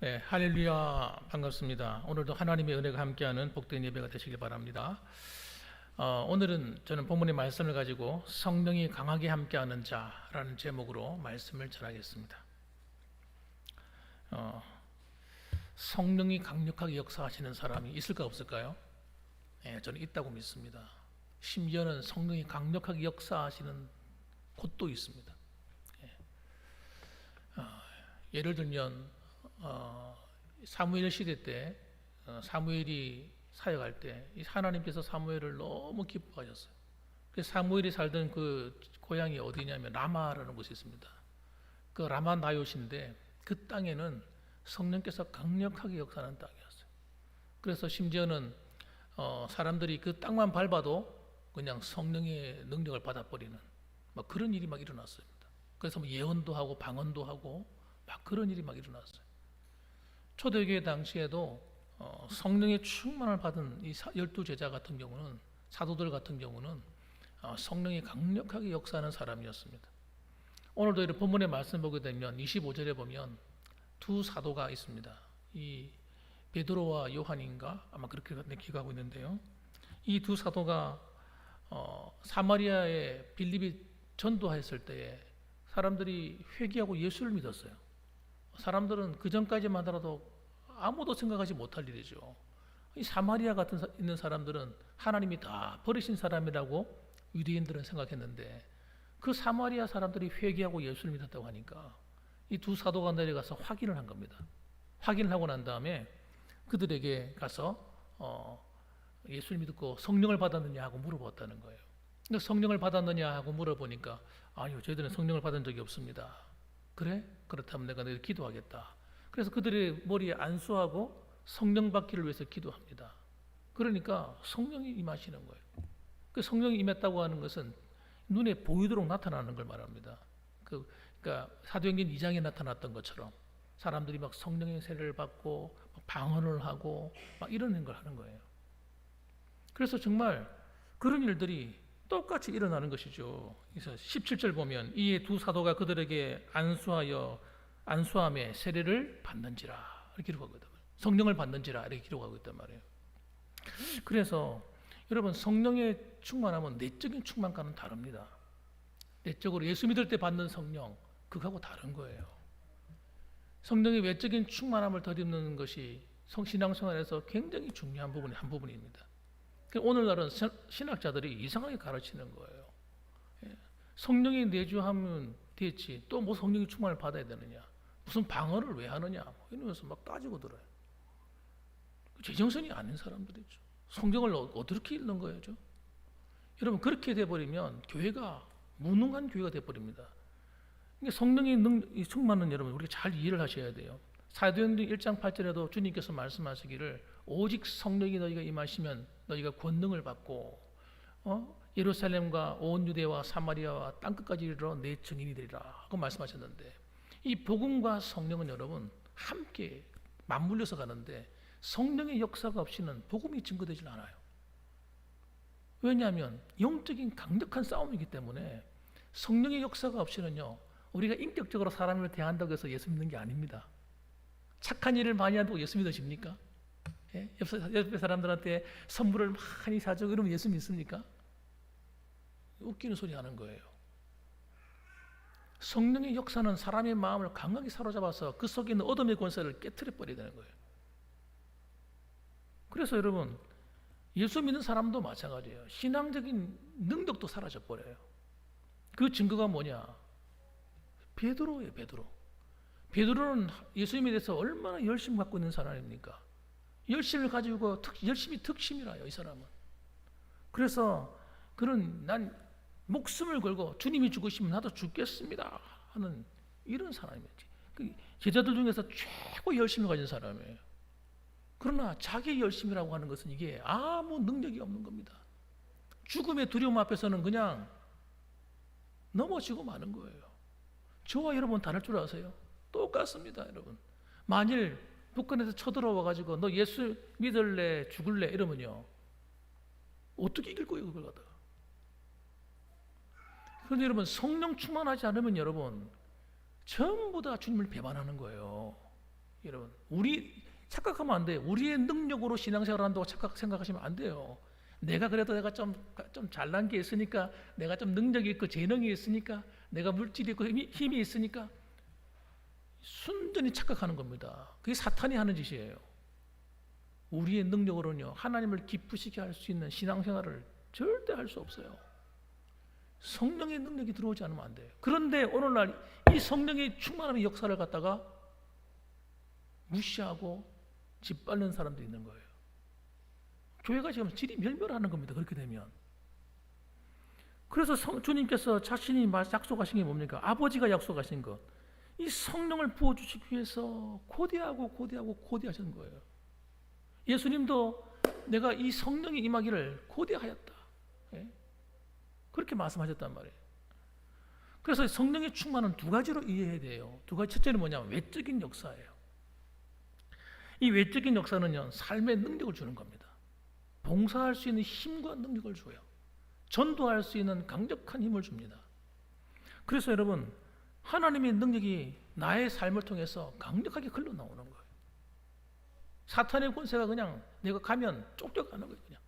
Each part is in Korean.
네, 할렐루야 반갑습니다. 오늘도 하나님의 은혜가 함께하는 복된 예배가 되시길 바랍니다. 오늘은 저는 본문의 말씀을 가지고 성령이 강하게 함께하는 자라는 제목으로 말씀을 전하겠습니다. 성령이 강력하게 역사하시는 사람이 있을까 없을까요? 네, 저는 있다고 믿습니다. 심지어는 성령이 강력하게 역사하시는 곳도 있습니다. 예를 들면 사무엘 시대 때 사무엘이 사역할 때 하나님께서 사무엘을 너무 기뻐하셨어요. 그래서 사무엘이 살던 그 고향이 어디냐면 라마라는 곳이 있습니다. 그 라마 나요시인데 그 땅에는 성령께서 강력하게 역사하는 땅이었어요. 그래서 심지어는 사람들이 그 땅만 밟아도 그냥 성령의 능력을 받아버리는 막 그런 일이 막 일어났습니다. 그래서 뭐 예언도 하고 방언도 하고 막 그런 일이 막 일어났어요. 초대교회 당시에도 성령의 충만을 받은 이 12제자 같은 경우는, 사도들 같은 경우는 성령이 강력하게 역사하는 사람이었습니다. 오늘도 이런 본문의 말씀 보게 되면 25절에 보면 두 사도가 있습니다. 이 베드로와 요한인가 아마 그렇게 기억하고 있는데요. 이 두 사도가 사마리아에 빌립이 전도했을 때에 사람들이 회개하고 예수를 믿었어요. 사람들은 그 전까지만 하더라도 아무도 생각하지 못할 일이죠. 이 사마리아 같은 있는 사람들은 하나님이 다 버리신 사람이라고 유대인들은 생각했는데 그 사마리아 사람들이 회개하고 예수를 믿었다고 하니까 이 두 사도가 내려가서 확인을 한 겁니다. 확인을 하고 난 다음에 그들에게 가서 예수를 믿고 성령을 받았느냐 하고 물어봤다는 거예요. 근데 성령을 받았느냐 하고 물어보니까 아니요, 저희들은 성령을 받은 적이 없습니다. 그래? 그렇다면 내가 너희 기도하겠다. 그래서 그들의 머리에 안수하고 성령 받기를 위해서 기도합니다. 그러니까 성령이 임하시는 거예요. 그 성령이 임했다고 하는 것은 눈에 보이도록 나타나는 걸 말합니다. 그러니까 사도행전 2장에 나타났던 것처럼 사람들이 막 성령의 세례를 받고 방언을 하고 막 이런 걸 하는 거예요. 그래서 정말 그런 일들이 똑같이 일어나는 것이죠. 그래서 17절 보면 이에 두 사도가 그들에게 안수함에 세례를 받는지라 이렇게 기록하거든요. 성령을 받는지라 이렇게 기록하고 있단 말이에요. 그래서 여러분 성령의 충만함은 내적인 충만과는 다릅니다. 내적으로 예수 믿을 때 받는 성령 그거하고 다른 거예요. 성령의 외적인 충만함을 덧입는 것이 신앙생활에서 굉장히 중요한 부분의 한 부분입니다. 오늘날은 신학자들이 이상하게 가르치는 거예요. 성령이 내주하면 됐지 또 뭐 성령의 충만을 받아야 되느냐, 무슨 방언을 왜 하느냐 이러면서 막 따지고 들어요. 제정신이 아닌 사람들이죠. 성경을 어떻게 읽는 거예요? 여러분 그렇게 돼버리면 교회가 무능한 교회가 돼버립니다. 성령의 충만은 여러분 우리가 잘 이해를 하셔야 돼요. 사도행전 1장 8절에도 주님께서 말씀하시기를 오직 성령이 너희가 임하시면 너희가 권능을 받고 예루살렘과 온 유대와 사마리아와 땅끝까지 이르러 내 증인이 되리라 하고 말씀하셨는데 이 복음과 성령은 여러분 함께 맞물려서 가는데 성령의 역사가 없이는 복음이 증거되질 않아요. 왜냐하면 영적인 강력한 싸움이기 때문에 성령의 역사가 없이는요 우리가 인격적으로 사람을 대한다고 해서 예수 믿는 게 아닙니다. 착한 일을 많이 한다고 예수 믿으십니까? 예? 옆에 사람들한테 선물을 많이 사주고 이러면 예수 믿습니까? 웃기는 소리 하는 거예요. 성령의 역사는 사람의 마음을 강하게 사로잡아서 그 속에 있는 어둠의 권세를 깨트려 버려야 되는 거예요. 그래서 여러분 예수 믿는 사람도 마찬가지예요. 신앙적인 능력도 사라져 버려요. 그 증거가 뭐냐? 베드로예요. 베드로는 예수님에 대해서 얼마나 열심히 갖고 있는 사람입니까? 열심을 가지고 열심히 특심이라요, 이 사람은. 그래서 그는 난 목숨을 걸고 주님이 죽으시면 나도 죽겠습니다 하는 이런 사람이었지. 제자들 중에서 최고 열심을 가진 사람이에요. 그러나 자기 열심이라고 하는 것은 이게 아무 능력이 없는 겁니다. 죽음의 두려움 앞에서는 그냥 넘어지고 마는 거예요. 저와 여러분 다를 줄 아세요? 똑같습니다, 여러분. 만일 북한에서 쳐들어와 가지고 너 예수 믿을래 죽을래 이러면요 어떻게 이길 거예요, 그걸 갖다가. 그런데 여러분 성령 충만하지 않으면 여러분 전부 다 주님을 배반하는 거예요. 여러분, 우리 착각하면 안 돼요. 우리의 능력으로 신앙생활을 한다고 생각하시면 안 돼요. 내가 그래도 내가 좀 잘난 게 있으니까, 내가 좀 능력이 있고 재능이 있으니까, 내가 물질이 있고 힘이 있으니까 순전히 착각하는 겁니다. 그게 사탄이 하는 짓이에요. 우리의 능력으로는요, 하나님을 기쁘시게 할 수 있는 신앙생활을 절대 할 수 없어요. 성령의 능력이 들어오지 않으면 안 돼요. 그런데 오늘날 이 성령의 충만함의 역사를 갖다가 무시하고 짓밟는 사람들이 있는 거예요. 교회가 지금 질이 멸멸하는 겁니다. 그렇게 되면. 그래서 주님께서 자신이 약속하신 게 뭡니까? 아버지가 약속하신 것. 이 성령을 부어주시기 위해서 고대하시는 거예요. 예수님도 내가 이 성령이 임하기를 고대하였다. 예? 그렇게 말씀하셨단 말이에요. 그래서 성령의 충만은 두 가지로 이해해야 돼요. 두 가지. 첫째는 뭐냐면 외적인 역사예요. 이 외적인 역사는요, 삶의 능력을 주는 겁니다. 봉사할 수 있는 힘과 능력을 줘요. 전도할 수 있는 강력한 힘을 줍니다. 그래서 여러분, 하나님의 능력이 나의 삶을 통해서 강력하게 흘러나오는 거예요. 사탄의 권세가 그냥 내가 가면 쫓겨가는 거예요. 그냥.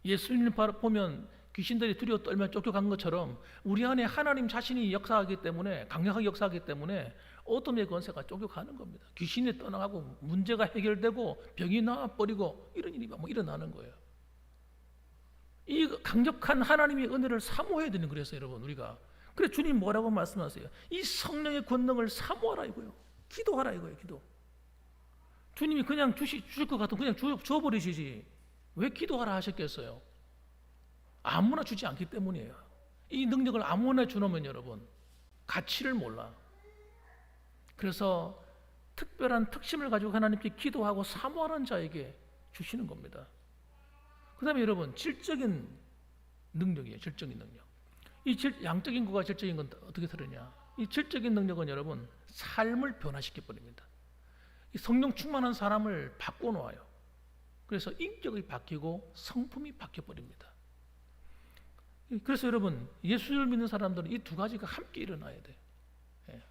예수님 보면 귀신들이 두려워 떨며 쫓겨간 것처럼 우리 안에 하나님 자신이 역사하기 때문에, 강력하게 역사하기 때문에 어둠의 권세가 쫓겨가는 겁니다. 귀신이 떠나가고 문제가 해결되고 병이 나아버리고 이런 일이 뭐 일어나는 거예요. 이 강력한 하나님의 은혜를 사모해야 되는, 그래서 여러분 우리가, 그래 주님 뭐라고 말씀하세요? 이 성령의 권능을 사모하라 이거예요. 기도하라 이거예요. 기도. 주님이 그냥 주실 것 같으면 그냥 줘버리시지 왜 기도하라 하셨겠어요? 아무나 주지 않기 때문이에요. 이 능력을 아무나 주놓으면 여러분 가치를 몰라. 그래서 특별한 특심을 가지고 하나님께 기도하고 사모하는 자에게 주시는 겁니다. 그 다음에 여러분, 질적인 능력이에요. 질적인 능력. 이 양적인 것과 질적인 건 어떻게 다르냐? 이 질적인 능력은 여러분 삶을 변화시켜 버립니다. 이 성령 충만한 사람을 바꿔놓아요. 그래서 인격이 바뀌고 성품이 바뀌어 버립니다. 그래서 여러분, 예수를 믿는 사람들은 이 두 가지가 함께 일어나야 돼요.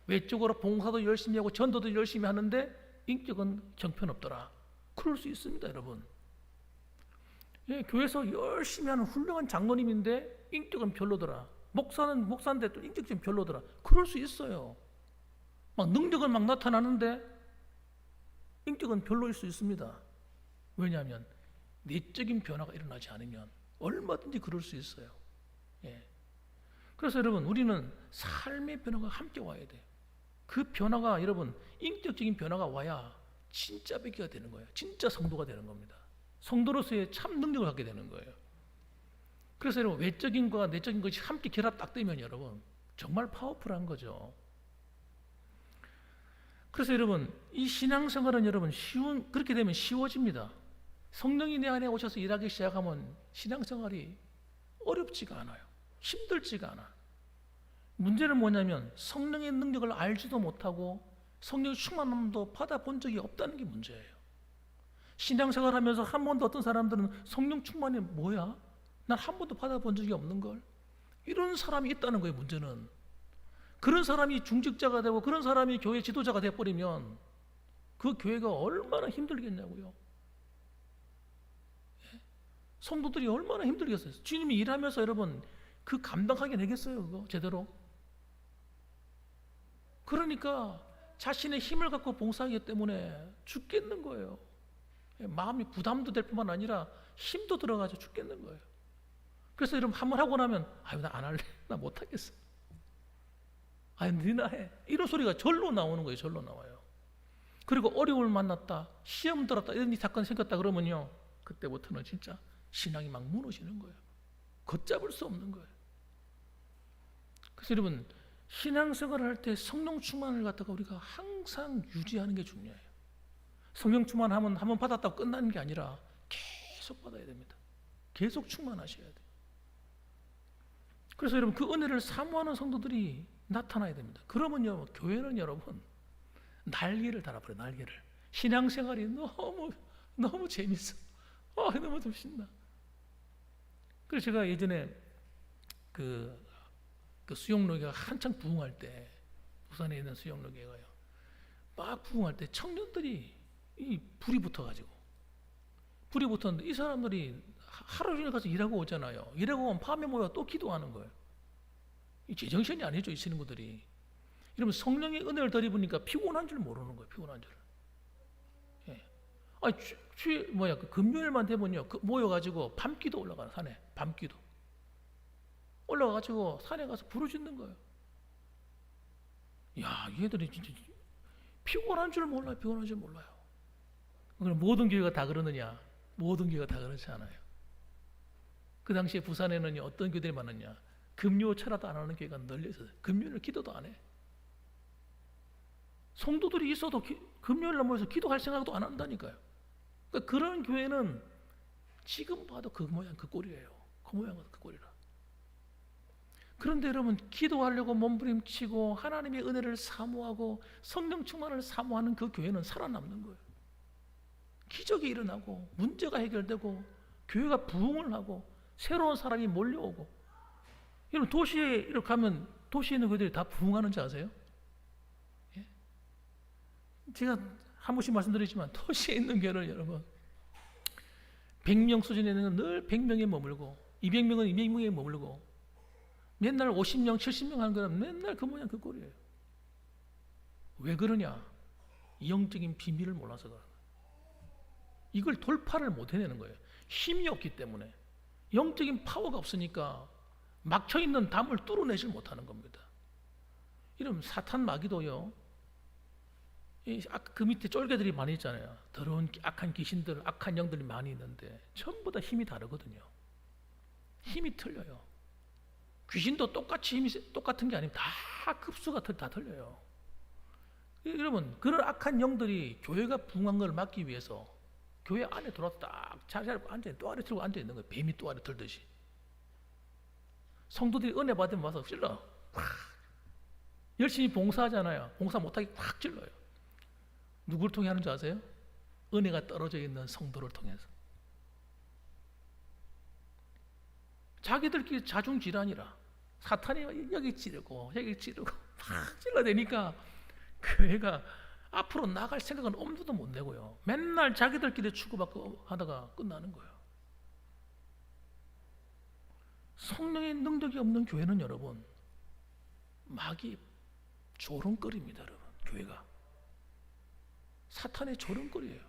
외적으로 봉사도 열심히 하고 전도도 열심히 하는데 인격은 형편없더라. 그럴 수 있습니다, 여러분. 교회에서 열심히 하는 훌륭한 장로님인데 인격은 별로더라. 목사인데 또 인격이 좀 별로더라. 그럴 수 있어요. 막 능력은 막 나타나는데 인격은 별로일 수 있습니다. 왜냐하면 내적인 변화가 일어나지 않으면 얼마든지 그럴 수 있어요. 그래서 여러분, 우리는 삶의 변화가 함께 와야 돼요. 그 변화가 여러분 인격적인 변화가 와야 진짜 베개가 되는 거예요. 진짜 성도가 되는 겁니다. 성도로서의 참 능력을 갖게 되는 거예요. 그래서 여러분, 외적인 것과 내적인 것이 함께 결합 딱 되면 여러분 정말 파워풀한 거죠. 그래서 여러분, 이 신앙생활은 여러분 그렇게 되면 쉬워집니다. 성령이 내 안에 오셔서 일하기 시작하면 신앙생활이 어렵지가 않아요. 힘들지가 않아. 문제는 뭐냐면 성령의 능력을 알지도 못하고 성령의 충만함도 받아본 적이 없다는 게 문제예요. 신앙생활 하면서 한 번도 어떤 사람들은 성령 충만이 뭐야? 난 한 번도 받아본 적이 없는 걸. 이런 사람이 있다는 거예요. 문제는. 그런 사람이 중직자가 되고 그런 사람이 교회 지도자가 되어버리면 그 교회가 얼마나 힘들겠냐고요. 성도들이 얼마나 힘들겠어요. 주님이 일하면서 여러분 그 감당하게 되겠어요, 그거 제대로? 그러니까 자신의 힘을 갖고 봉사하기 때문에 죽겠는 거예요. 마음이 부담도 될 뿐만 아니라 힘도 들어가서 죽겠는 거예요. 그래서 여러분 한번 하고 나면 아유 나 안 할래, 나 못 하겠어. 아유 니나 해. 이런 소리가 절로 나오는 거예요. 절로 나와요. 그리고 어려움을 만났다, 시험 들었다, 이런 사건이 생겼다 그러면요, 그때부터는 진짜 신앙이 막 무너지는 거예요. 걷잡을 수 없는 거예요. 그래서 여러분, 신앙생활을 할 때 성령 충만을 갖다가 우리가 항상 유지하는 게 중요해요. 성령 충만하면 한번 받았다고 끝나는 게 아니라 계속 받아야 됩니다. 계속 충만하셔야 돼요. 그래서 여러분 그 은혜를 사모하는 성도들이 나타나야 됩니다. 그러면요, 교회는 여러분 날개를 달아버려요. 날개를. 신앙생활이 너무 재밌어. 너무 좀 신나. 그래서 제가 예전에 그 수영로기가 한창 부흥할 때 부산에 있는 수영로기가요, 막 부흥할 때 청년들이 이 불이 붙었는데 이 사람들이 하루 종일 가서 일하고 오잖아요. 일하고 오면 밤에 모여 또 기도하는 거예요. 이 제정신이 아니죠, 이 친구들이. 이러면 성령의 은혜를 덜 입으니까 피곤한 줄 모르는 거예요. 피곤한 줄. 예. 아니, 그 금요일만 되면요, 모여가지고 밤기도 올라가요. 산에 밤기도 올라가가지고 산에 가서 부르짖는 거예요. 야, 얘들이 진짜 피곤한 줄 몰라요. 피곤한 줄 몰라요. 그럼 모든 교회가 다 그러느냐? 모든 교회가 다 그렇지 않아요. 그 당시에 부산에는 어떤 교회들이 많았냐? 금요 철야도 안 하는 교회가 널려 있어요. 금요일 기도도 안 해. 성도들이 있어도 금요일 날 모여서 기도할 생각도 안 한다니까요. 그러니까 그런 교회는 지금 봐도 그 모양 그 꼴이에요. 그 모양 그 꼴이라. 그런데 여러분, 기도하려고 몸부림치고 하나님의 은혜를 사모하고 성령 충만을 사모하는 그 교회는 살아남는 거예요. 기적이 일어나고 문제가 해결되고 교회가 부흥을 하고 새로운 사람이 몰려오고. 여러분, 도시에 이렇게 가면 도시에 있는 교회들이 다 부흥하는 줄 아세요? 예? 제가 한 번씩 말씀드리지만 도시에 있는 교회는 여러분 100명 수준에 있는 건 늘 100명에 머물고 200명은 200명에 머물고 맨날 50명 70명 하는 거는 맨날 그 모양 그 꼴이에요. 왜 그러냐? 영적인 비밀을 몰라서 그러는 거예요. 이걸 돌파를 못 해내는 거예요. 힘이 없기 때문에. 영적인 파워가 없으니까 막혀있는 담을 뚫어내질 못하는 겁니다. 이러면 사탄 마귀도요, 그 밑에 쫄개들이 많이 있잖아요. 더러운 악한 귀신들, 악한 영들이 많이 있는데 전부 다 힘이 다르거든요. 힘이 틀려요. 귀신도 똑같이 힘이 똑같은 게 아니면 다 급수가 다 틀려요. 여러분, 그런 악한 영들이 교회가 부흥한 걸 막기 위해서 교회 안에 들어와서 딱 자리 잡고 앉아, 또 아래 들고 앉아 있는 거예요. 뱀이 또 아래 들듯이. 성도들이 은혜 받으면 와서 찔러. 열심히 봉사하잖아요. 봉사 못하게 확 찔러요. 누구를 통해 하는 줄 아세요? 은혜가 떨어져 있는 성도를 통해서. 자기들끼리 자중질환이라. 사탄이 여기 찌르고 여기 찌르고 막 찔러대니까 교회가 앞으로 나갈 생각은 엄두도 못 내고요. 맨날 자기들끼리 치고받고 하다가 끝나는 거예요. 성령의 능력이 없는 교회는 여러분 마귀 조롱거리입니다. 여러분, 교회가 사탄의 조롱거리예요.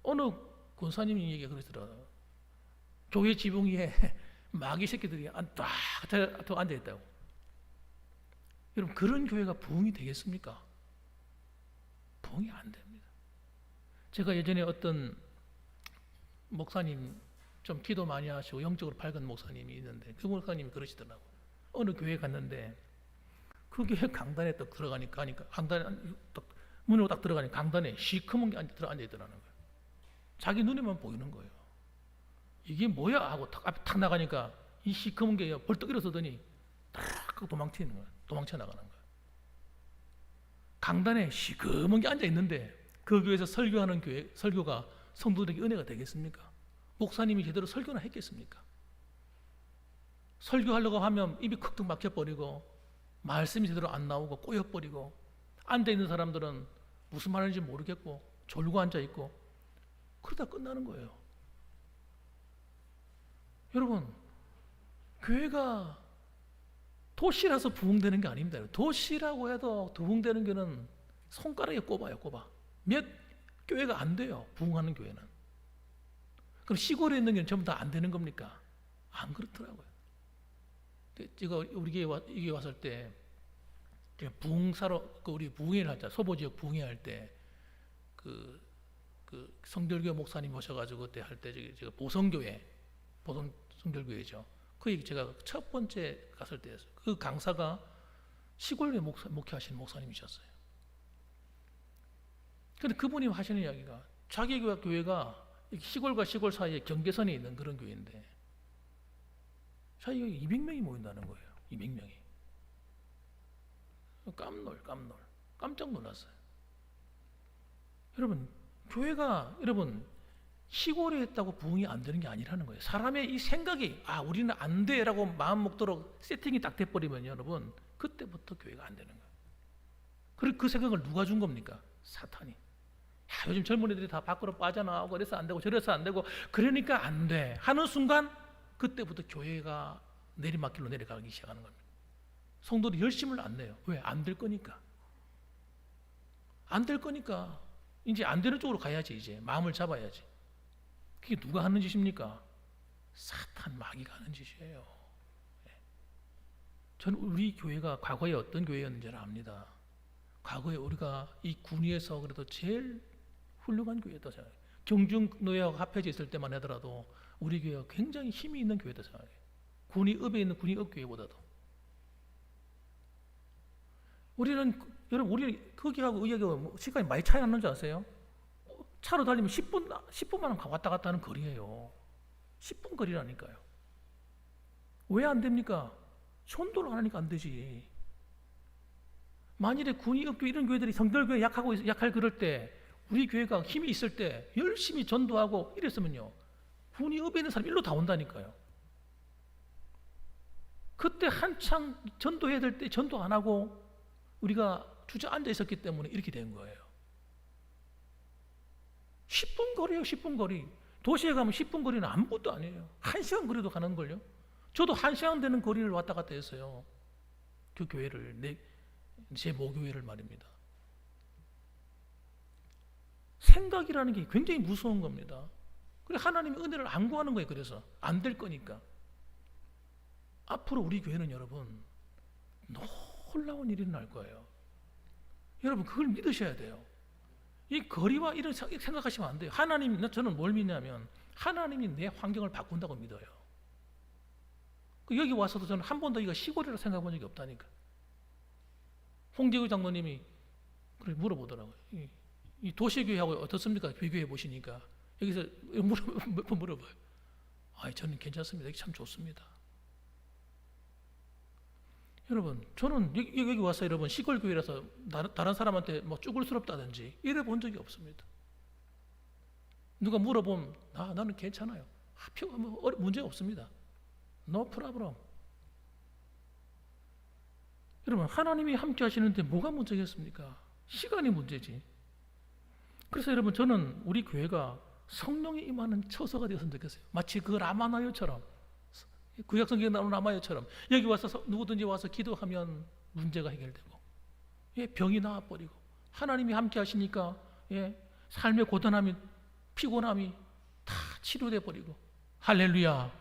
어느 권사님이 얘기가 그러더라고요. 교회 지붕 위에 마귀 새끼들이 딱 앉아있다고. 여러분, 그런 교회가 부흥이 되겠습니까? 부흥이 안 됩니다. 제가 예전에 어떤 목사님, 좀 기도 많이 하시고 영적으로 밝은 목사님이 있는데 그 목사님이 그러시더라고요. 어느 교회 갔는데 그 교회 강단에 딱 들어가니까 강단에 딱 문으로 딱 들어가니까 강단에 시커먼 게 앉아 있더라는 거예요. 자기 눈에만 보이는 거예요. 이게 뭐야 하고 앞에 탁 나가니까 이 시커먼 게 벌떡 일어서더니 딱 도망치는 거예요. 도망쳐 나가는 거예요. 강단에 시커먼 게 앉아 있는데 그 교회에서 설교하는 교회 설교가 성도들에게 은혜가 되겠습니까? 목사님이 제대로 설교나 했겠습니까? 설교하려고 하면 입이 쿡 막혀버리고 말씀이 제대로 안 나오고 꼬여버리고 앉아있는 사람들은 무슨 말인지 모르겠고 졸고 앉아있고 그러다 끝나는 거예요. 여러분, 교회가 도시라서 부흥되는 게 아닙니다. 도시라고 해도 부흥되는 교회는 손가락에 꼽아요. 몇 교회가 안 돼요. 부흥하는 교회는. 그럼 시골에 있는 교회는 전부 다 안 되는 겁니까? 안 그렇더라고요. 제가 우리 교회 왔을 때 부흥사로 우리 부흥회를 하자. 소보 지역 부흥회 할 때 그 성결교 목사님 오셔가지고 그때 할 때 제가 보성교회 성결교회죠. 그 제가 첫 번째 갔을 때였어요. 그 강사가 시골에 목회하시는 목사님이셨어요. 근데 그분이 하시는 이야기가 자기 교회가 시골과 시골 사이에 경계선에 있는 그런 교회인데 자기가 200명이 모인다는 거예요. 200명이. 깜짝 놀랐어요. 여러분, 교회가 시골에 있다고 부흥이 안 되는 게 아니라는 거예요. 사람의 이 생각이 우리는 안 돼라고 마음 먹도록 세팅이 딱 돼버리면 여러분 그때부터 교회가 안 되는 거예요. 그 생각을 누가 준 겁니까? 사탄이. 야, 요즘 젊은 애들이 다 밖으로 빠져나오고 그래서 안 되고 저래서 안 되고 그러니까 안 돼 하는 순간 그때부터 교회가 내리막길로 내려가기 시작하는 겁니다. 성도들이 열심을 안 내요. 왜? 안 될 거니까. 안 될 거니까 이제 안 되는 쪽으로 가야지. 이제 마음을 잡아야지. 그게 누가 하는 짓입니까? 사탄 마귀가 하는 짓이에요. 저는 우리 교회가 과거에 어떤 교회였는지를 압니다. 과거에 우리가 이 군위에서 그래도 제일 훌륭한 교회였다고 생각해요. 경중노예하고 합해져 있을 때만 하더라도 우리 교회가 굉장히 힘이 있는 교회다 생각해요. 군위읍에 있는 군위읍 교회보다도. 여러분 우리 거기하고 여기하고 시간이 많이 차이 나는 줄 아세요? 차로 달리면 10분만 왔다 갔다 하는 거리예요. 10분 거리라니까요. 왜 안 됩니까? 전도를 안 하니까 안 되지. 만일에 군위읍교 이런 교회들이 성결교회 약할 그럴 때 우리 교회가 힘이 있을 때 열심히 전도하고 이랬으면요. 군위읍에 있는 사람이 일로 다 온다니까요. 그때 한창 전도해야 될 때 전도 안 하고 우리가 주저앉아 있었기 때문에 이렇게 된 거예요. 10분 거리예요. 10분 거리. 도시에 가면 10분 거리는 아무것도 아니에요. 1시간 거리도 가는 걸요. 저도 1시간 되는 거리를 왔다 갔다 했어요. 그 교회를 제 모교회를 말입니다. 생각이라는 게 굉장히 무서운 겁니다. 그래 하나님의 은혜를 안 구하는 거예요. 그래서 안 될 거니까. 앞으로 우리 교회는 여러분 놀라운 일이 날 거예요. 여러분 그걸 믿으셔야 돼요. 이 거리와 이런 생각하시면 안 돼요. 저는 뭘 믿냐면 하나님이 내 환경을 바꾼다고 믿어요. 여기 와서도 저는 한 번도 이거 시골이라고 생각해 본 적이 없다니까. 홍재우 장로님이 그래 물어보더라고요. 이 도시교회하고 어떻습니까? 비교해 보시니까 여기서 몇 번 물어봐요. 저는 괜찮습니다. 여기 참 좋습니다. 여러분, 저는 여기 와서 여러분 시골 교회라서 다른 사람한테 뭐 쭈글스럽다든지 이래 본 적이 없습니다. 누가 물어보면 나는 괜찮아요. 문제 없습니다. No problem. 여러분, 하나님이 함께 하시는데 뭐가 문제겠습니까? 시간이 문제지. 그래서 여러분, 저는 우리 교회가 성령이 임하는 처소가 되었으면 좋겠어요. 마치 그 라마나요처럼, 구약성경에 나오는 라마나요처럼 여기 와서 누구든지 와서 기도하면 문제가 해결되고, 병이 나아버리고, 하나님이 함께 하시니까 삶의 고단함이, 피곤함이 다 치료돼 버리고, 할렐루야.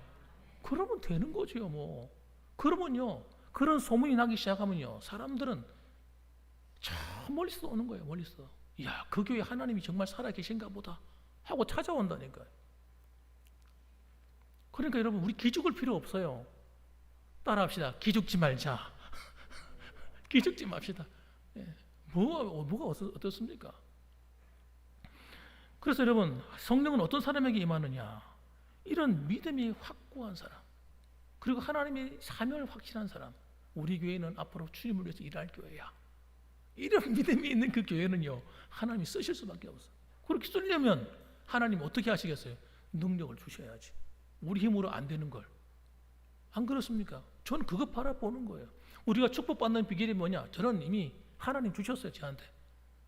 그러면 되는 거죠, 뭐. 그러면요, 그런 소문이 나기 시작하면요, 사람들은 저 멀리서 오는 거예요, 멀리서. 야, 그 교회 하나님이 정말 살아계신가 보다 하고 찾아온다니까요. 그러니까 여러분, 우리 기죽을 필요 없어요. 따라합시다. 기죽지 말자. 기죽지 맙시다. 뭐가 어떻습니까? 그래서 여러분, 성령은 어떤 사람에게 임하느냐? 이런 믿음이 확고한 사람, 그리고 하나님의 사명을 확신한 사람. 우리 교회는 앞으로 주님을 위해서 일할 교회야. 이런 믿음이 있는 그 교회는요, 하나님이 쓰실 수밖에 없어요. 그렇게 쓰려면 하나님 어떻게 하시겠어요? 능력을 주셔야지. 우리 힘으로 안 되는 걸. 안 그렇습니까? 저는 그거 바라보는 거예요. 우리가 축복받는 비결이 뭐냐? 저는 이미 하나님 주셨어요, 저한테.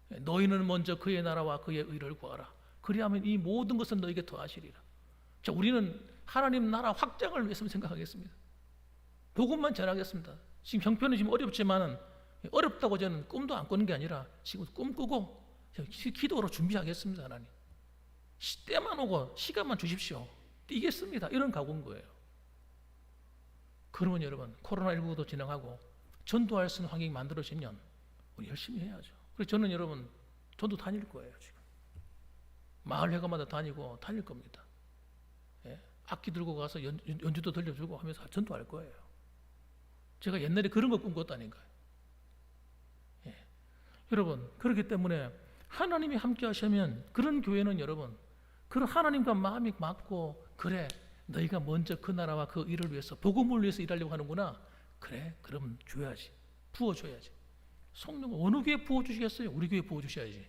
너희는 먼저 그의 나라와 그의 의를 구하라. 그리하면 이 모든 것은 너에게 더하시리라. 자, 우리는 하나님 나라 확장을 위해서 생각하겠습니다. 복음만 전하겠습니다. 지금 형편은 지금 어렵지만은, 어렵다고 저는 꿈도 안 꾸는 게 아니라 지금 꿈꾸고 기도로 준비하겠습니다. 하나님, 때만 오고 시간만 주십시오. 뛰겠습니다. 이런 각오인 거예요. 그러면 여러분, 코로나19도 진행하고 전도할 수 있는 환경이 만들어지면 우리 열심히 해야죠. 그래서 저는 여러분 전도 다닐 거예요. 지금 마을회관마다 다니고 다닐 겁니다. 악기 들고 가서 연주도 들려주고 하면서 전도할 거예요. 제가 옛날에 그런 거 꿈꿨다니까요. 여러분, 그렇기 때문에 하나님이 함께 하시면 그런 교회는 여러분, 그런 하나님과 마음이 맞고, 그래 너희가 먼저 그 나라와 그 일을 위해서, 복음을 위해서 일하려고 하는구나. 그래, 그러면 줘야지. 부어줘야지. 성령을 어느 교회에 부어주시겠어요? 우리 교회에 부어주셔야지.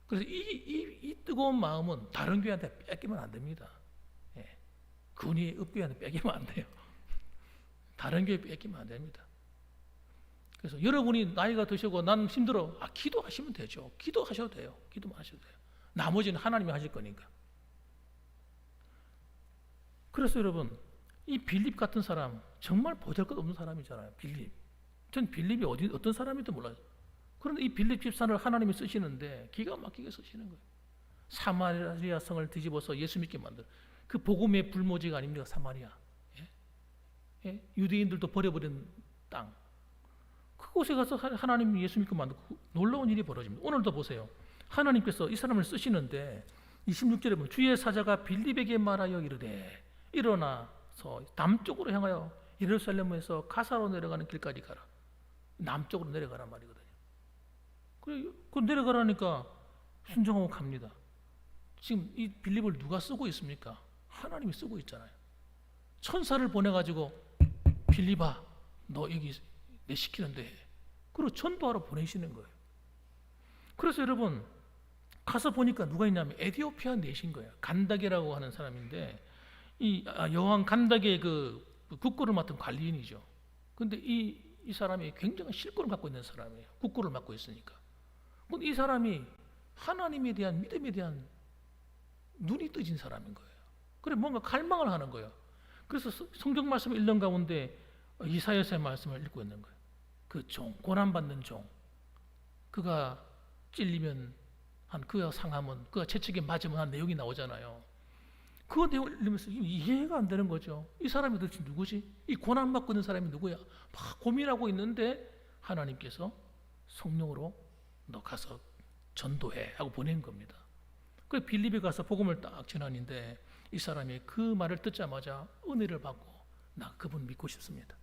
그래서 이 뜨거운 마음은 다른 교회한테 뺏기면 안 됩니다. 군이 읍교회한테 뺏기면 안 돼요. 다른 교회 뺏기면 안 됩니다. 그래서 여러분이 나이가 드시고 난 힘들어. 기도하시면 되죠. 기도하셔도 돼요. 기도만 하셔도 돼요. 나머지는 하나님이 하실 거니까. 그래서 여러분, 이 빌립 같은 사람 정말 보잘것없는 사람이잖아요. 빌립. 전 빌립이 어떤 사람인지 몰라요. 그런데 이 빌립 집사를 하나님이 쓰시는데 기가 막히게 쓰시는 거예요. 사마리아 성을 뒤집어서 예수 믿게 만들어. 그 복음의 불모지가 아닙니까? 사마리아. 예? 예? 유대인들도 버려버린 땅. 그곳에 가서 하나님이 예수 믿게 만들고 놀라운 일이 벌어집니다. 오늘도 보세요. 하나님께서 이 사람을 쓰시는데 26절에 보면 주의 사자가 빌립에게 말하여 이르되 일어나서 남쪽으로 향하여 예루살렘에서 가사로 내려가는 길까지 가라. 남쪽으로 내려가란 말이거든요. 그 내려가라니까 순종하고 갑니다. 지금 이 빌립을 누가 쓰고 있습니까? 하나님이 쓰고 있잖아요. 천사를 보내가지고 빌립아, 너 여기 내 시키는데 해. 그리고 전도하러 보내시는 거예요. 그래서 여러분 가서 보니까 누가 있냐면 에티오피아 내신 거예요. 간다게라고 하는 사람인데 이 여왕 간다게 그 국고를 맡은 관리인이죠. 근데 이 사람이 굉장한 실권을 갖고 있는 사람이에요. 국고를 맡고 있으니까. 근데 이 사람이 하나님에 대한 믿음에 대한 눈이 뜨진 사람인 거예요. 그래 뭔가 갈망을 하는 거예요. 그래서 성경 말씀을 읽는 가운데 이사야서의 말씀을 읽고 있는 거예요. 그 종, 고난받는 종, 그가 찔리면 그가 상하면 그가 채찍에 맞으면 한 내용이 나오잖아요. 그 내용을 읽으면서 이해가 안 되는 거죠. 이 사람이 도대체 누구지? 이 고난받고 있는 사람이 누구야? 막 고민하고 있는데 하나님께서 성령으로 너 가서 전도해 하고 보낸 겁니다. 그래서 빌립에 가서 복음을 딱 전하는데 이 사람이 그 말을 듣자마자 은혜를 받고 나 그분 믿고 싶습니다.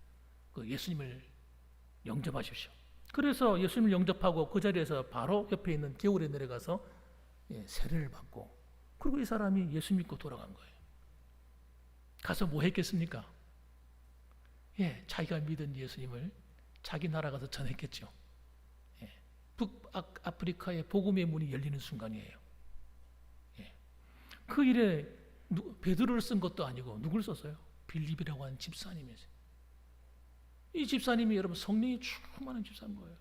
그 예수님을 영접하십시오. 그래서 예수님을 영접하고 그 자리에서 바로 옆에 있는 개울에 내려가서 세례를 받고 그리고 이 사람이 예수 믿고 돌아간 거예요. 가서 뭐 했겠습니까? 자기가 믿은 예수님을 자기 나라 가서 전했겠죠. 북아프리카의 복음의 문이 열리는 순간이에요. 그 일에 베드로를 쓴 것도 아니고 누굴 썼어요? 빌립이라고 하는 집사님이세요. 이 집사님이 여러분 성령이 충만한 집사인 거예요.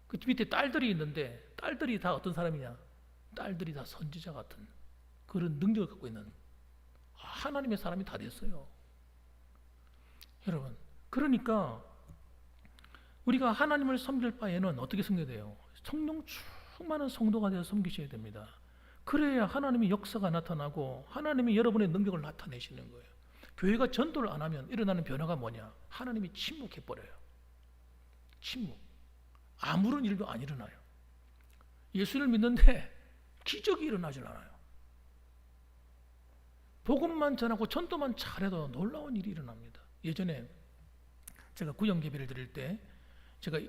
그 밑에 딸들이 있는데 딸들이 다 어떤 사람이냐? 딸들이 다 선지자 같은 그런 능력을 갖고 있는 하나님의 사람이 다 됐어요. 여러분, 그러니까 우리가 하나님을 섬길 바에는 어떻게 섬겨야 돼요? 성령 충만한 성도가 되어서 섬기셔야 됩니다. 그래야 하나님의 역사가 나타나고 하나님이 여러분의 능력을 나타내시는 거예요. 교회가 전도를 안 하면 일어나는 변화가 뭐냐? 하나님이 침묵해버려요. 침묵. 아무런 일도 안 일어나요. 예수를 믿는데 기적이 일어나질 않아요. 복음만 전하고 전도만 잘해도 놀라운 일이 일어납니다. 예전에 제가 구역 예배를 드릴 때 제가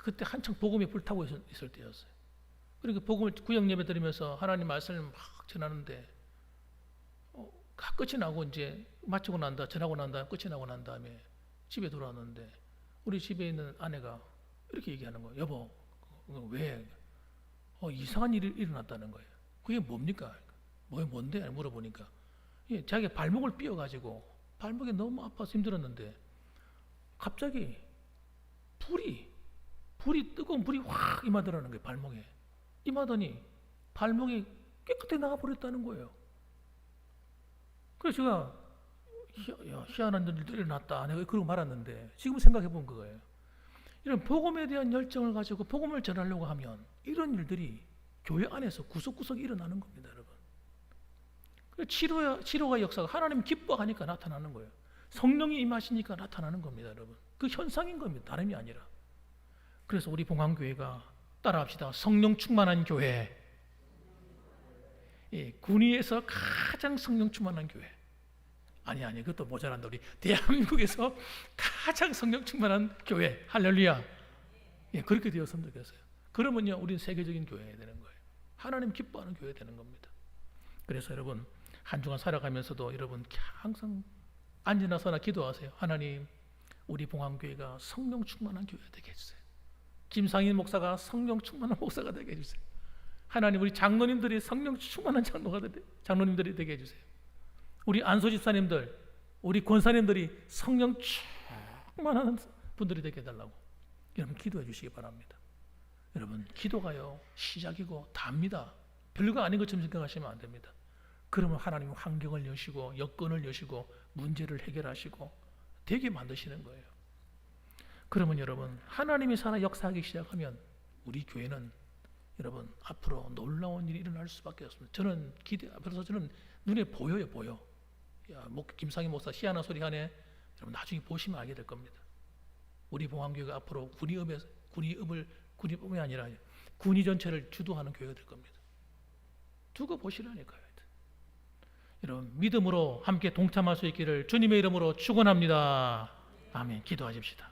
그때 한창 복음에 불타고 있을 때였어요. 그러니까 복음을 구역 예배 드리면서 하나님 말씀을 막 전하는데 끝이 나고 이제 마치고 전하고 난 다음에 끝이 나고 난 다음에 집에 돌아왔는데 우리 집에 있는 아내가 이렇게 얘기하는 거예요. 여보, 왜? 이상한 일이 일어났다는 거예요. 그게 뭡니까? 뭔데? 물어보니까 자기가 발목을 삐어가지고 발목이 너무 아파서 힘들었는데 갑자기 뜨거운 불이 확 임하더라는 거예요. 발목에 임하더니 발목이 깨끗하게 나가버렸다는 거예요. 그래서 제가 희한한 일도 일어났다 내가 그러고 말았는데 지금 생각해 본 거예요. 이런 복음에 대한 열정을 가지고 복음을 전하려고 하면 이런 일들이 교회 안에서 구석구석 일어나는 겁니다, 여러분. 치료가 역사가 하나님 기뻐하니까 나타나는 거예요. 성령이 임하시니까 나타나는 겁니다, 여러분. 그 현상인 겁니다, 다름이 아니라. 그래서 우리 봉황교회가 따라합시다. 성령 충만한 교회. 군위에서 가장 성령 충만한 교회. 아니 그것도 모자란다. 우리 대한민국에서 가장 성령 충만한 교회. 할렐루야. 그렇게 되었으면 좋겠어요. 그러면요 우리는 세계적인 교회가 되는 거예요. 하나님 기뻐하는 교회가 되는 겁니다. 그래서 여러분 한 주간 살아가면서도 여러분 항상 앉으나 서나 기도하세요. 하나님, 우리 봉황교회가 성령 충만한 교회가 되게 해주세요. 김상인 목사가 성령 충만한 목사가 되게 해주세요. 하나님, 우리 장로님들이 성령 충만한 장로님들이 되게 해주세요. 우리 안소 집사님들, 우리 권사님들이 성령 충만한 분들이 되게 해달라고. 여러분 기도해 주시기 바랍니다. 여러분 기도가요 시작이고 답니다. 별거 아닌 것처럼 생각하시면 안 됩니다. 그러면 하나님은 환경을 여시고 여건을 여시고 문제를 해결하시고 되게 만드시는 거예요. 그러면 여러분 하나님이 살아 역사하기 시작하면 우리 교회는 여러분 앞으로 놀라운 일이 일어날 수밖에 없습니다. 저는 그래서 저는 눈에 보여요, 보여. 야, 김상희 목사 희한한 소리 하네. 여러분 나중에 보시면 알게 될 겁니다. 우리 봉황교회가 앞으로 군의읍이 아니라 군의 전체를 주도하는 교회가 될 겁니다. 두고 보시라니까요. 여러분 믿음으로 함께 동참할 수 있기를 주님의 이름으로 축원합니다. 아멘. 기도하십시다.